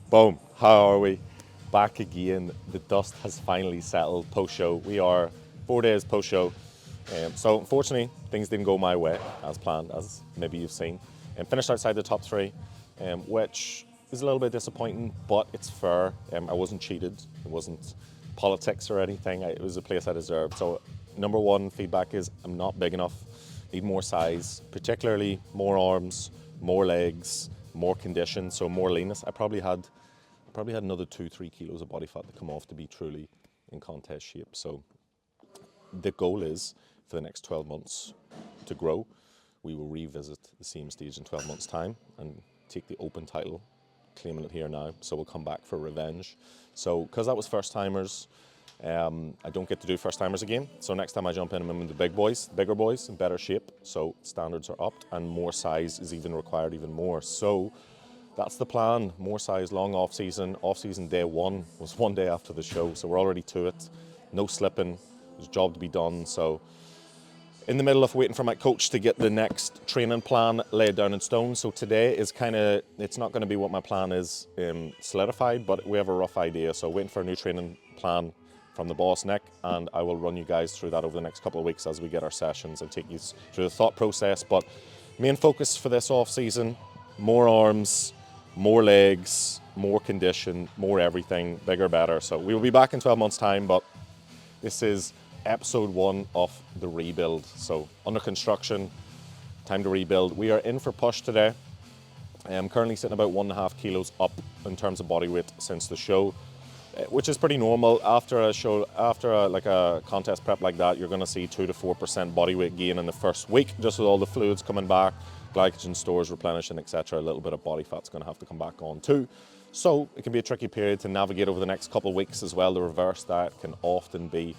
Boom, how are we? Back again. The dust has finally settled post-show. We are 4 days post-show. So unfortunately, things didn't go my way as planned, as maybe you've seen. And finished outside the top three, which is a little bit disappointing, but it's fair. I wasn't cheated. It wasn't politics or anything. It was a place I deserved. So number one feedback is I'm not big enough. Need more size, particularly more arms, more legs, more condition, so more leanness. I probably had another 2-3 kilos of body fat to come off to be truly in contest shape. So the goal is for the next 12 months to grow. We will revisit the same stage in 12 months time and take the open title, claiming it here now. So we'll come back for revenge. So because that was first timers, I don't get to do first timers again. So next time I jump in, I'm in the bigger boys in better shape. So standards are upped and more size is even required even more. So that's the plan. More size, long off season. Off season day one was 1 day after the show. So we're already to it. No slipping. There's a job to be done. So in the middle of waiting for my coach to get the next training plan laid down in stone. So today is it's not going to be what my plan is solidified, but we have a rough idea. So waiting for a new training plan from the boss, Nick, and I will run you guys through that over the next couple of weeks as we get our sessions and take you through the thought process. But main focus for this off season, more arms, more legs, more condition, more everything, bigger, better. So we will be back in 12 months time, but this is episode 1 of the rebuild. So under construction, time to rebuild. We are in for push today. I'm currently sitting about 1.5 kilos up in terms of body weight since the show, which is pretty normal. After a contest prep like that, you're going to see 2 to 4% body weight gain in the first week, just with all the fluids coming back, glycogen stores replenishing, etc. A little bit of body fat's going to have to come back on too. So it can be a tricky period to navigate over the next couple of weeks as well. The reverse diet can often be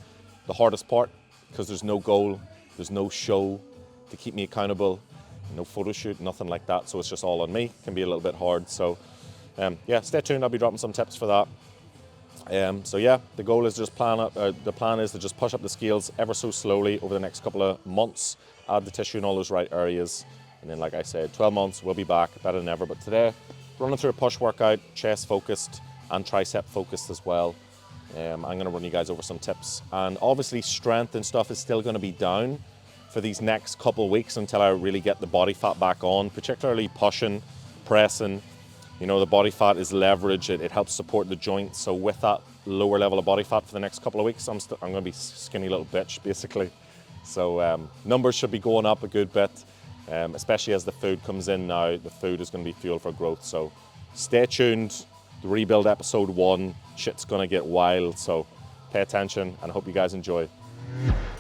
the hardest part because there's no goal, there's no show to keep me accountable, no photo shoot, nothing like that. So it's just all on me. It can be a little bit hard. So yeah, stay tuned. I'll be dropping some tips for that. So yeah, the goal is to just the plan is to just push up the scales ever so slowly over the next couple of months, add the tissue in all those right areas, and then like I said, 12 months we'll be back better than ever. But today, running through a push workout, chest focused and tricep focused as well. I'm going to run you guys over some tips, and obviously strength and stuff is still going to be down for these next couple of weeks until I really get the body fat back on, particularly pushing, pressing. You know, the body fat is leverage. It helps support the joints. So with that lower level of body fat for the next couple of weeks, I'm going to be skinny little bitch, basically. So numbers should be going up a good bit, especially as the food comes in now. The food is going to be fuel for growth. So stay tuned. The rebuild episode 1, shit's going to get wild. So pay attention and I hope you guys enjoy.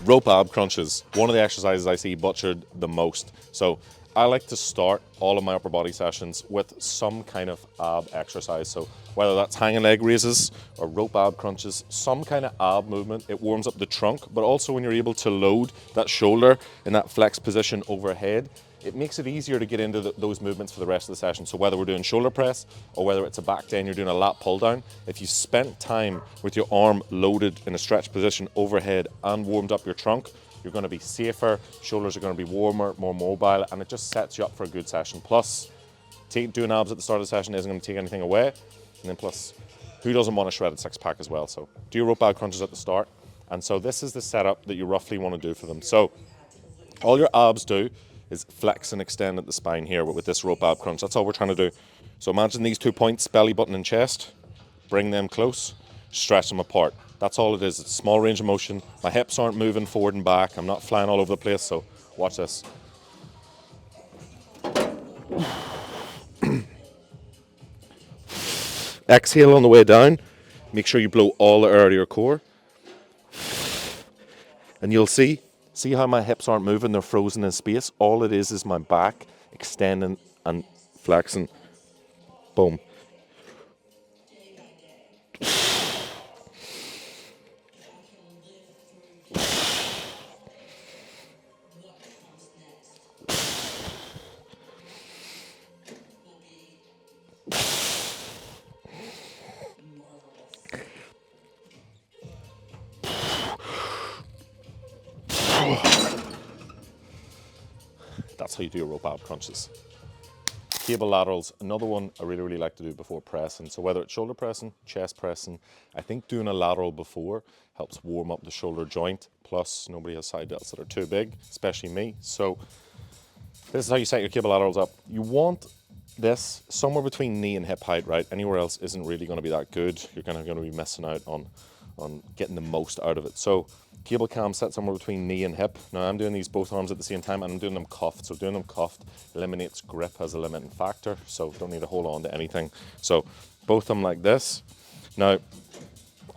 Rope ab crunches, one of the exercises I see butchered the most. So I like to start all of my upper body sessions with some kind of ab exercise. So whether that's hanging leg raises or rope ab crunches, some kind of ab movement. It warms up the trunk, but also when you're able to load that shoulder in that flex position overhead, it makes it easier to get into those movements for the rest of the session. So whether we're doing shoulder press or whether it's a back day and you're doing a lat pull down, if you spent time with your arm loaded in a stretch position overhead and warmed up your trunk, you're going to be safer, shoulders are going to be warmer, more mobile, and it just sets you up for a good session. Plus, doing abs at the start of the session isn't going to take anything away. And then plus, who doesn't want a shredded six pack as well? So do your rope ab crunches at the start. And so this is the setup that you roughly want to do for them. So all your abs do is flex and extend at the spine here with this rope ab crunch. That's all we're trying to do. So imagine these 2 points, belly button and chest. Bring them close, stretch them apart. That's all it is. It's a small range of motion. My hips aren't moving forward and back. I'm not flying all over the place, so watch this. Exhale on the way down. Make sure you blow all the air to your core. And you'll see how my hips aren't moving, they're frozen in space. All it is my back extending and flexing. Boom. That's how you do your rope ab crunches. cable laterals, another one I really, really like to do before pressing. So whether it's shoulder pressing, chest pressing, I think doing a lateral before helps warm up the shoulder joint. Plus, nobody has side delts that are too big, especially me. So this is how you set your cable laterals up. You want this somewhere between knee and hip height, right? Anywhere else isn't really going to be that good. You're kind of going to be missing out on getting the most out of it. So cable cam set somewhere between knee and hip. Now I'm doing these both arms at the same time and I'm doing them cuffed. So doing them cuffed eliminates grip as a limiting factor. So don't need to hold on to anything. So both of them like this. Now,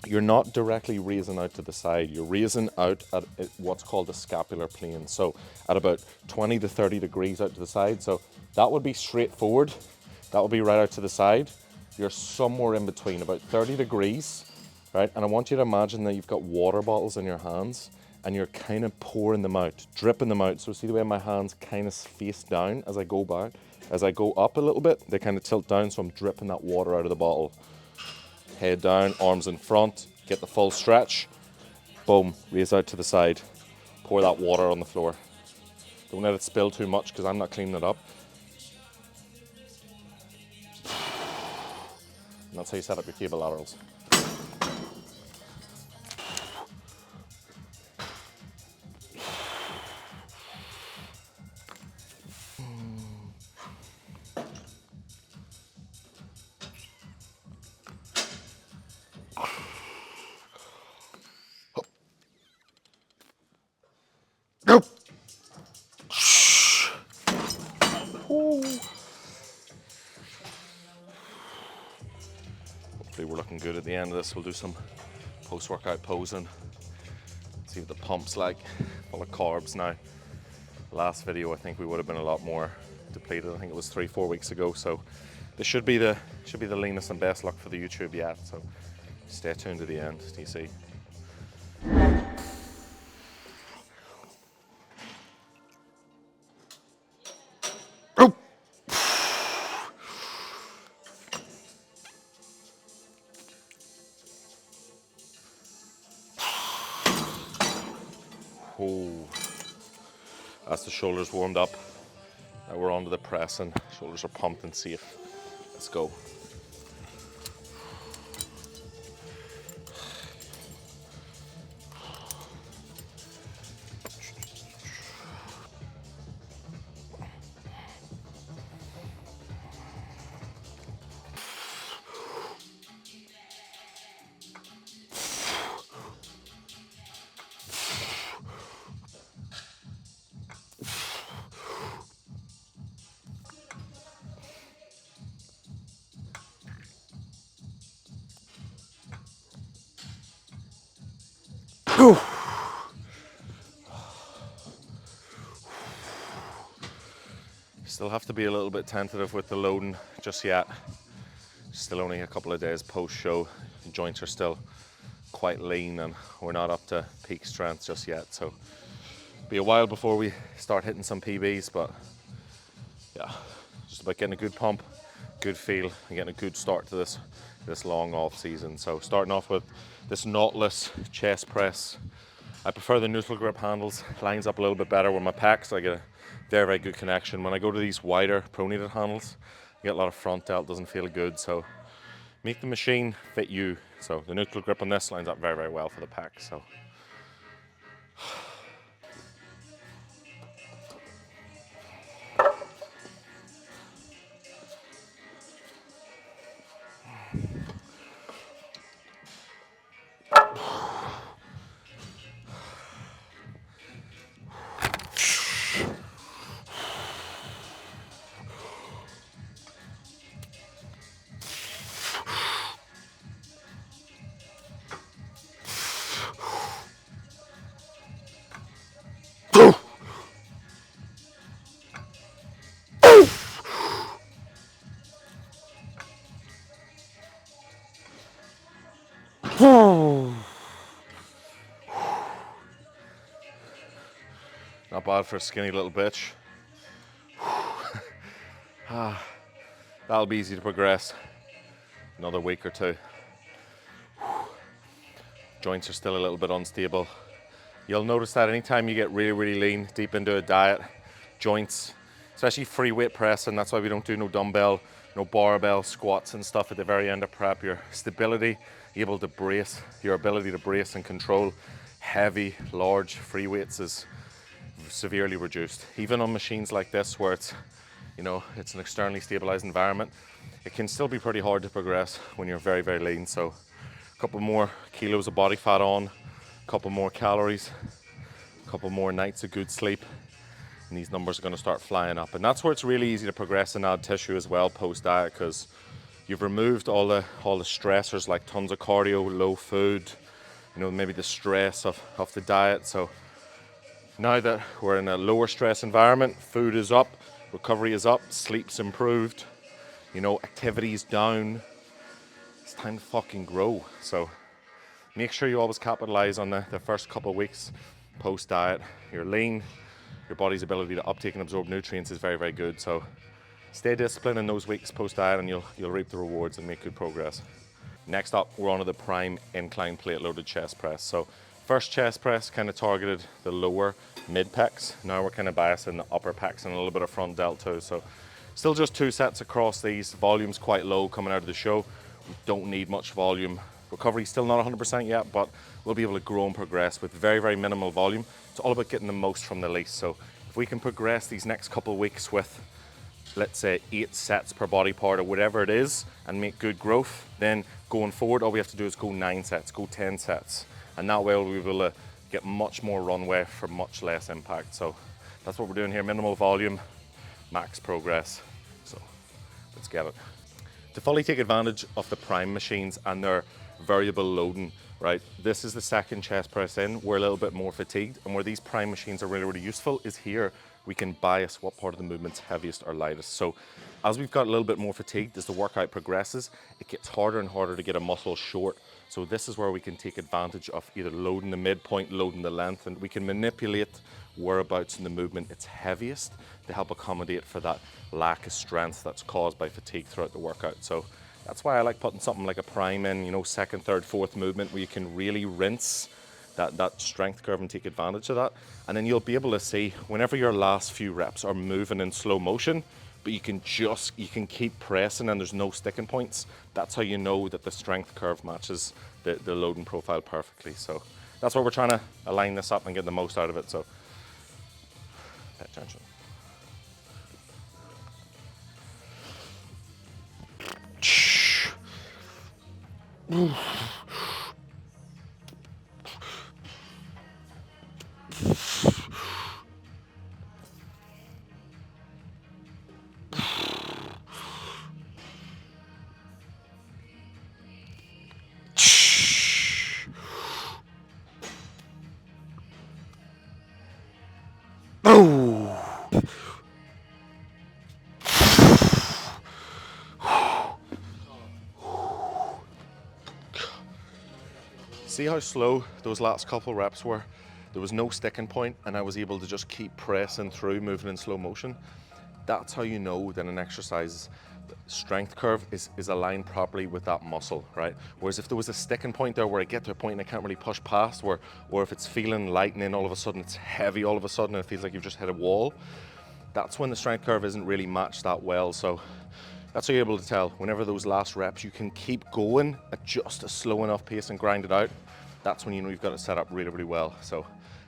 you're not directly raising out to the side. You're raising out at what's called the scapular plane. So at about 20 to 30 degrees out to the side. So that would be straight forward. That would be right out to the side. You're somewhere in between, about 30 degrees, right? And I want you to imagine that you've got water bottles in your hands and you're kind of pouring them out, dripping them out. So see the way my hands kind of face down as I go back? As I go up a little bit, they kind of tilt down, so I'm dripping that water out of the bottle. Head down, arms in front, get the full stretch. Boom, raise out to the side. Pour that water on the floor. Don't let it spill too much because I'm not cleaning it up. And that's how you set up your cable laterals. Hopefully we're looking good at the end of this. We'll do some post-workout posing. See what the pump's like. Full of carbs now. Last video I think we would have been a lot more depleted. I think it was 3-4 weeks ago. So this should be the leanest and best look for the YouTube yet. So stay tuned to the end, TC. Oh, that's the shoulders warmed up. Now we're on to the pressing. Shoulders are pumped and safe. Let's go. Still have to be a little bit tentative with the loading just yet. Still only a couple of days post-show. The joints are still quite lean and we're not up to peak strength just yet. So it'll be a while before we start hitting some PBs, but yeah, just about getting a good pump, good feel, and getting a good start to this long off season. So starting off with this knotless chest press. I prefer the neutral grip handles, lines up a little bit better with my pecs, so I get a very, very good connection. When I go to these wider pronated handles, I get a lot of front delt, doesn't feel good, so make the machine fit you. So the neutral grip on this lines up very, very well for the pec. So not bad for a skinny little bitch. That'll be easy to progress. Another week or two. Joints are still a little bit unstable. You'll notice that anytime you get really, really lean, deep into a diet, joints especially free weight pressing. That's why we don't do no dumbbell, no barbell squats and stuff at the very end of prep. Your stability, able to brace, your ability to brace and control heavy, large free weights is severely reduced. Even on machines like this where it's, you know, it's an externally stabilized environment, it can still be pretty hard to progress when you're very, very lean. So a couple more kilos of body fat on, a couple more calories, a couple more nights of good sleep, and these numbers are going to start flying up. And that's where it's really easy to progress and add tissue as well post-diet, because you've removed all the stressors like tons of cardio, low food, you know, maybe the stress of the diet. So now that we're in a lower stress environment, food is up, recovery is up, sleep's improved, you know, activity's down. It's time to fucking grow. So make sure you always capitalize on the first couple of weeks post-diet. You're lean, your body's ability to uptake and absorb nutrients is very, very good. So stay disciplined in those weeks post-diet and you'll reap the rewards and make good progress. Next up, we're on to the prime incline plate loaded chest press. So first chest press kind of targeted the lower mid pecs. Now we're kind of biasing the upper pecs and a little bit of front delt too. So still just 2 sets across these. Volume's quite low coming out of the show. We don't need much volume. Recovery's still not 100% yet, but we'll be able to grow and progress with very, very minimal volume. It's all about getting the most from the least. So if we can progress these next couple of weeks with, let's say, 8 sets per body part or whatever it is, and make good growth, then going forward, all we have to do is go 9 sets, go 10 sets. And that way we'll be able to get much more runway for much less impact. So that's what we're doing here, minimal volume, max progress. So let's get it. To fully take advantage of the prime machines and their variable loading, right? This is the second chest press in. We're a little bit more fatigued, and where these prime machines are really, really useful is here. We can bias what part of the movement's heaviest or lightest. So as we've got a little bit more fatigued, as the workout progresses, it gets harder and harder to get a muscle short. So this is where we can take advantage of either loading the midpoint, loading the length, and we can manipulate whereabouts in the movement it's heaviest to help accommodate for that lack of strength that's caused by fatigue throughout the workout. So that's why I like putting something like a prime in, you know, second, third, fourth movement where you can really rinse that strength curve and take advantage of that. And then you'll be able to see whenever your last few reps are moving in slow motion, but you can keep pressing and there's no sticking points. That's how you know that the strength curve matches the loading profile perfectly. So that's why we're trying to align this up and get the most out of it. So pay attention. See how slow those last couple reps were? There was no sticking point and I was able to just keep pressing through, moving in slow motion. That's how you know that an exercise strength curve is aligned properly with that muscle, right? Whereas if there was a sticking point there where I get to a point and I can't really push past, or if it's feeling light and then all of a sudden it's heavy all of a sudden and it feels like you've just hit a wall, that's when the strength curve isn't really matched that well. So that's how you're able to tell whenever those last reps you can keep going at just a slow enough pace and grind it out. That's when you know you've got it set up really, really well. So,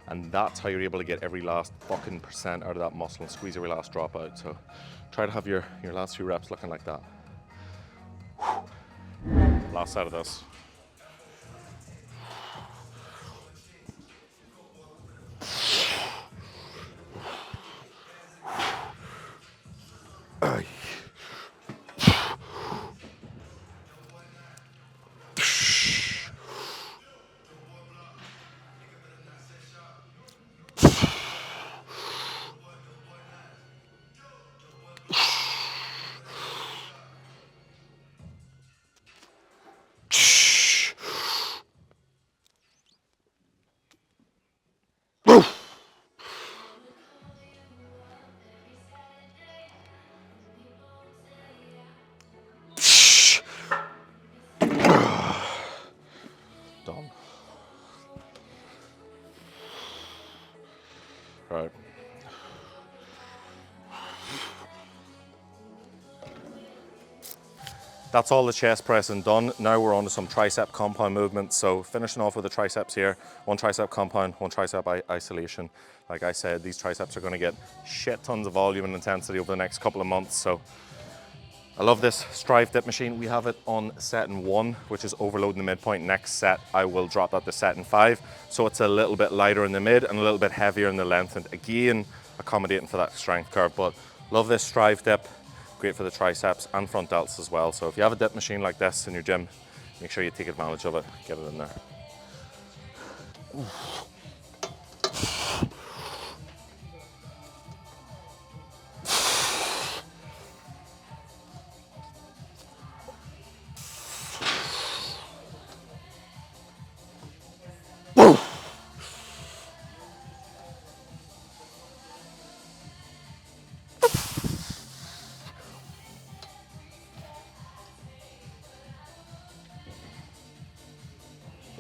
and that's how you're able to get every last fucking percent out of that muscle and squeeze every last drop out. So try to have your last few reps looking like that. Last set of this. That's all the chest pressing done. Now we're on to some tricep compound movements. So finishing off with the triceps here, one tricep compound, one tricep isolation. Like I said, these triceps are gonna get shit tons of volume and intensity over the next couple of months. So I love this Strive dip machine. We have it on set in 1, which is overloading the midpoint. Next set, I will drop that to set in 5. So it's a little bit lighter in the mid and a little bit heavier in the length. And again, accommodating for that strength curve. But love this Strive dip. Great for the triceps and front delts as well. So if you have a dip machine like this in your gym, make sure you take advantage of it. Get it in there.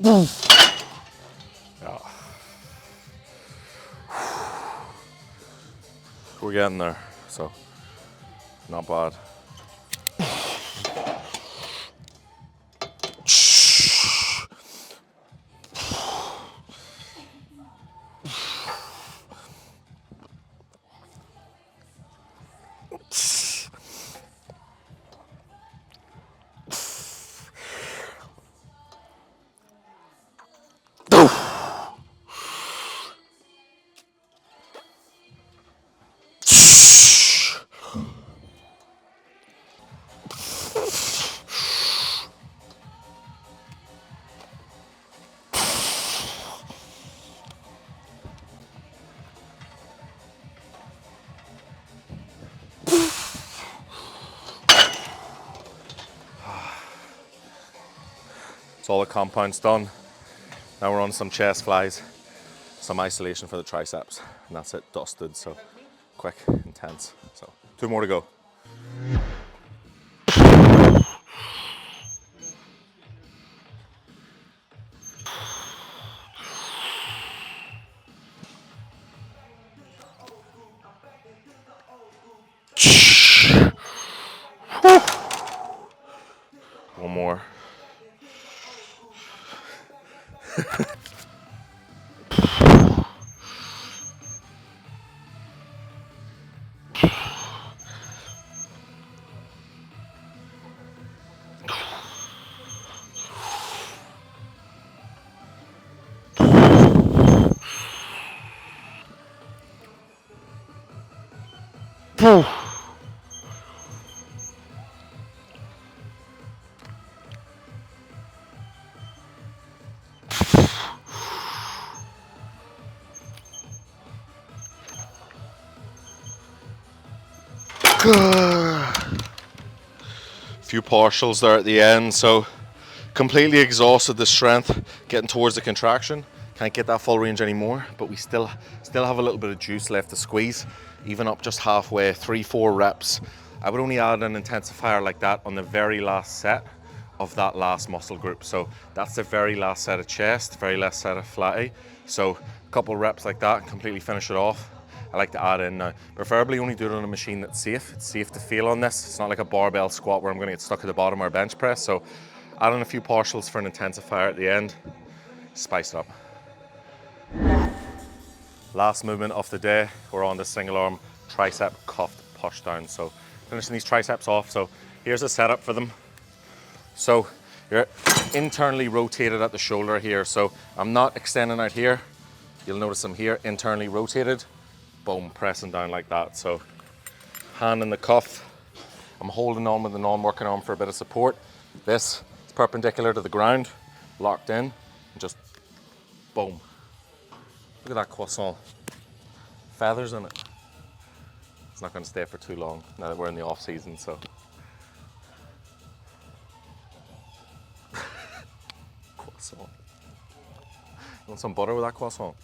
Yeah. We're getting there, so not bad. It's all the compounds done. Now we're on some chest flies, some isolation for the triceps, and that's it, dusted. So quick, intense. So 2 more to go. One more. Few partials there at the end, so completely exhausted the strength, getting towards the contraction. Can't get that full range anymore, but we still have a little bit of juice left to squeeze, even up just halfway, 3-4 reps. I would only add an intensifier like that on the very last set of that last muscle group. So that's the very last set of chest, very last set of flatty. So a couple reps like that and completely finish it off. I like to add in now. Preferably only do it on a machine that's safe. It's safe to feel on this. It's not like a barbell squat where I'm gonna get stuck at the bottom or a bench press. So add in a few partials for an intensifier at the end. Spice it up. Last movement of the day, we're on the single arm tricep cuffed push down. So finishing these triceps off. So here's a setup for them. So you're internally rotated at the shoulder here. So I'm not extending out here. You'll notice I'm here, internally rotated. Boom, pressing down like that. So hand in the cuff. I'm holding on with the non-working arm for a bit of support. This is perpendicular to the ground, locked in, and just boom. Look at that croissant. Feathers in it. It's not going to stay for too long now that we're in the off season, so. Croissant. You want some butter with that croissant?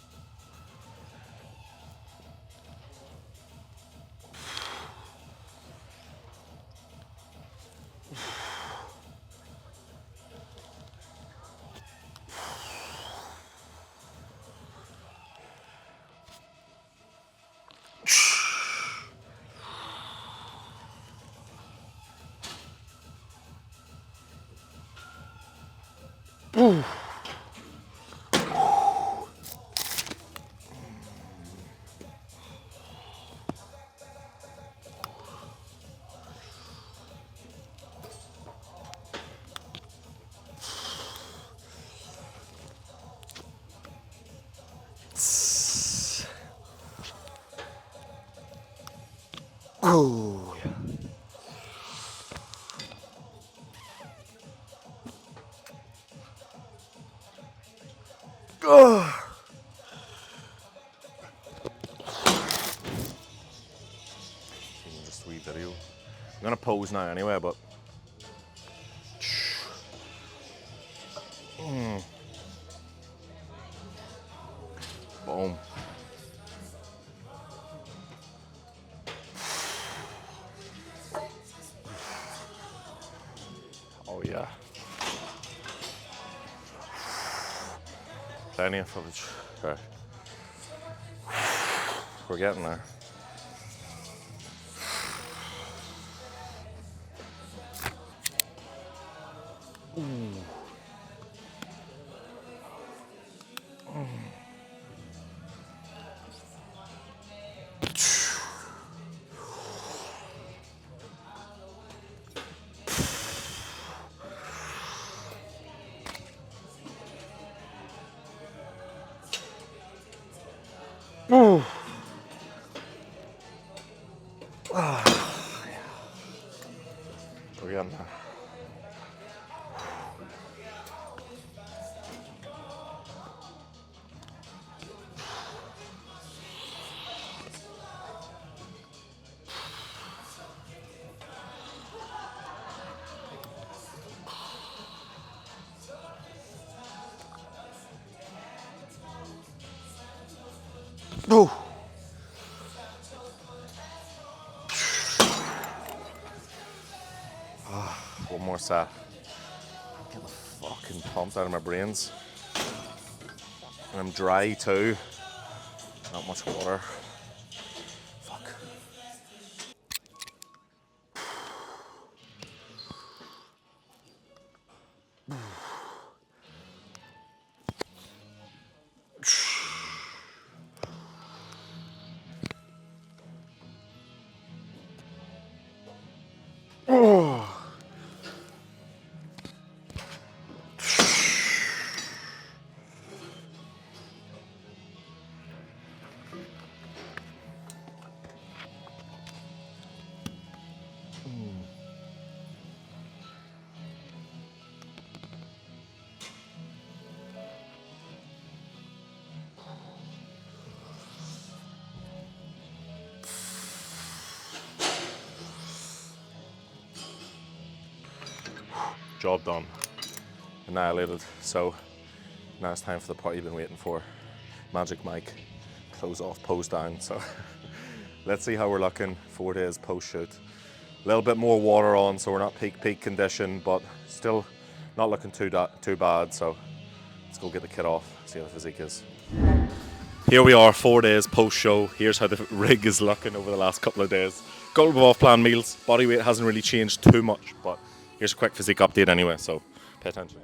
Oh, yeah. Oh. Just a wee video. I'm gonna pose now anyway, but boom. Oh yeah. Plenty of footage. Okay. We're getting there. We're getting there. Oh. One more set. Get the fucking pumps out of my brains. And I'm dry too. Not much water. Fuck. Oh. Job done. Annihilated. So now it's time for the part you've been waiting for. Magic Mike. Close off, pose down. So let's see how we're looking 4 days post shoot. A little bit more water on, so we're not peak condition, but still not looking too bad. So let's go get the kit off, see how the physique is. Here we are, 4 days post show. Here's how the rig is looking over the last couple of days. Couple of off-plan meals. Body weight hasn't really changed too much, but here's a quick physique update anyway, so pay attention.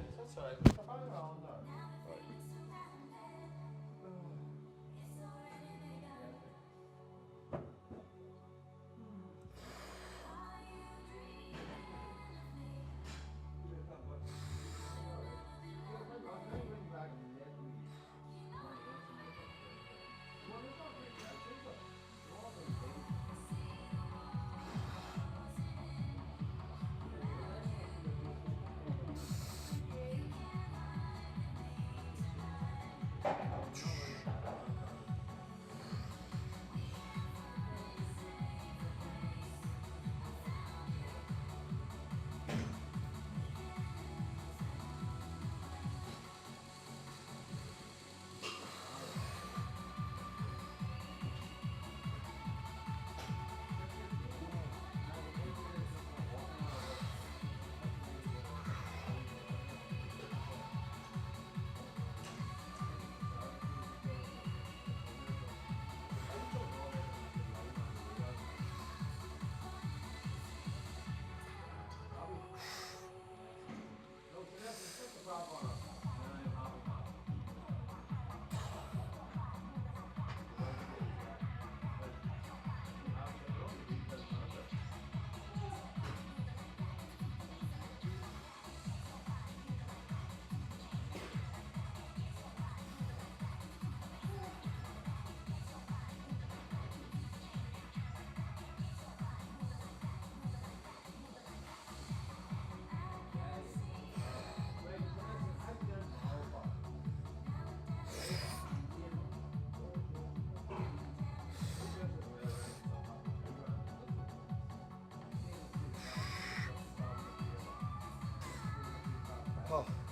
Oh.